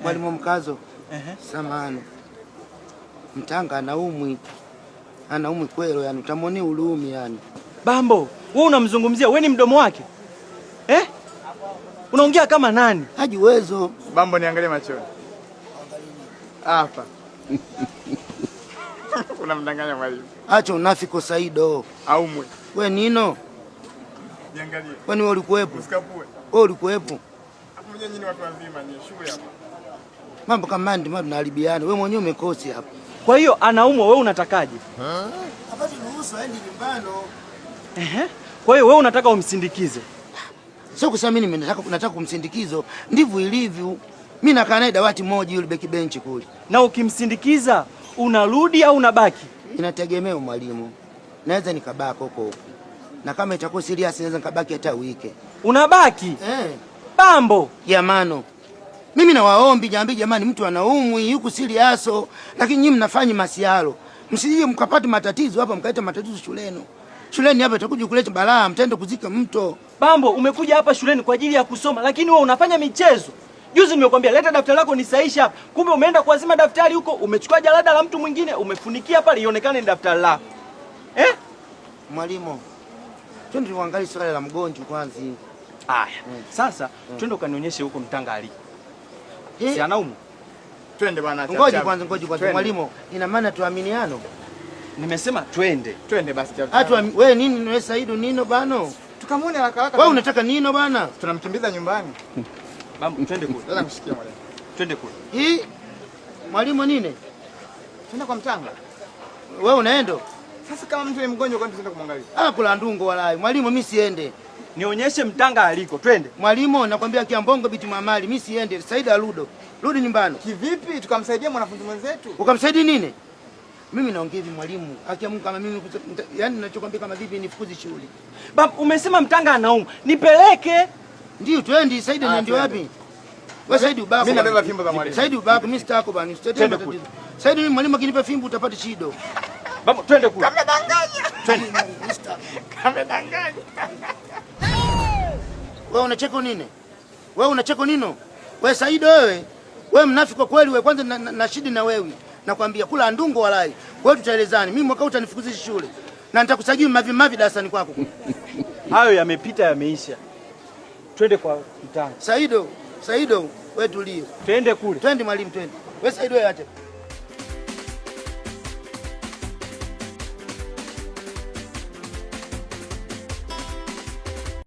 Mwalimu Mkazo. Samahani. Mtanga anaumwi kwelo, yani utamwoni ulumi yani. Bambo, wewe unamzungumzia, wewe ni mdomo wake? Unaongea kama nani? Haji Uwezo. Bambo, niangalie machoni. Hapa. Unamdanganya mwalimu. Acha unafiko Saido. Aumwe. Wewe nino? Niangalie. Kwani wewe ulikuwepo? Usikapue. Wewe ulikuwepo? Hapo mwenyewe nyinyi watu wazima ni shule hapa. Mambo kama ndio tunaharibiana. Wewe mwenyewe umekosi hapa. Kwa hiyo anaumwa, wewe unatakaje? Hapa turuhusu aende nyumbani. Kwa hiyo wewe unataka umsindikize? Sio kusema mimi nataka kumsindikizo, ndivyo ilivyo. Mimi nakaa naye dawati moja yule beki benchi kule. Na ukimsindikiza unarudi au unabaki? Inategemea mwalimu. Naweza nikabaki huko. Na kama itakuwa serious naweza nikabaki hata wiki. Unabaki? Bambo. Jamano. Mimi nawaombi jamani, mtu anaumwi yuko serious, lakini nyinyi mnafanya masialo. Msije mkapata matatizo hapa, mkaita matatizo shuleni. Shuleni hapa itakuja kuleta balaa, mtaenda kuzika mto. Bambo, umekuja hapa shuleni kwa ajili ya kusoma, lakini wewe unafanya michezo. Juzi nimekwambia leta daftari lako nisaisha hapa. Kumbe umeenda kuazima daftari huko, umechukua jalada la mtu mwingine, umefunikia pale ionekane ni daftari lako. Mwalimu, twende tuangalie swala la mgonjwa kwanza. Sasa twende ukanionyeshe huko Mtanga aliko. Si anaumwa? Twende bwana. Ngoja kwanza mwalimu, ina maana tuaminiano. Nimesema twende. Twende basi. Hata wewe nini wewe Saido nino bano? Tukamwone haraka. Wewe unataka nino bana? Tunamkimbiza nyumbani. Bambo, twende kule. Sasa mshikie mwalimu. Twende kule. Mwalimu nini? Twende kwa Mtanga. Wewe unaenda? Sasa kama mtu ni mgonjwa kwani tuende kumwangalia? Kula ndungo walai. Mwalimu mimi siende. Nionyeshe Mtanga aliko, twende. Mwalimu nakwambia Kiambongo biti Mwamali, mimi siende. Saida rudi nyumbani. Kivipi? Tukamsaidia mwanafunzi mwenzetu. Ukamsaidia nini? Mimi naongea hivi mwalimu, haki ya Mungu kama mimi yani ninachokwambia kama vipi nifukuzi shule. Baba umesema Mtanga anaumwa. Nipeleke. Ndio twende, Saida niende wapi? Wewe Saida ubako. Mimi nabeba fimbo za mwalimu. Saida ubako, mimi sitako bana. Twende kule. Saida mimi mwalimu akinipa fimbo utapata shida. Baba twende kule. Kamedanganya. Twende. Kamedanganya. Wewe unacheka nini? Wewe unacheka nini? Wewe Saida wewe. Wewe mnafiki kwa kweli wewe, kwanza na shida na wewe. Nakwambia kula ndungo walai. Wewe tutaelezani. Mimi mwaka utanifukuzisha shule. Na nitakusajili mavi darasani kwako. Hayo yamepita yameisha. Twende kwa Mtanga. Saido, wewe tulio. Twende kule. Twende mwalimu twende. Wewe Saido wewe acha.